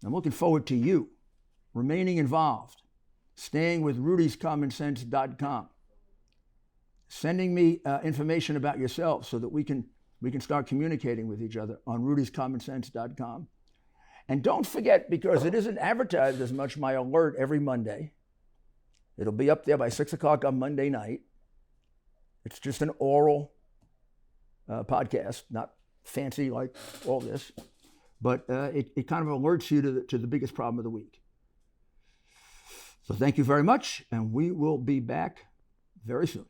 Speaker 1: I'm looking forward to you remaining involved, staying with rudyscommonsense.com, sending me information about yourself so that we can start communicating with each other on rudyscommonsense.com. And don't forget, because it isn't advertised as much, my alert every Monday. It'll be up there by 6 o'clock on Monday night. It's just an oral podcast, not fancy like all this, but it kind of alerts you to the biggest problem of the week. So thank you very much, and we will be back very soon.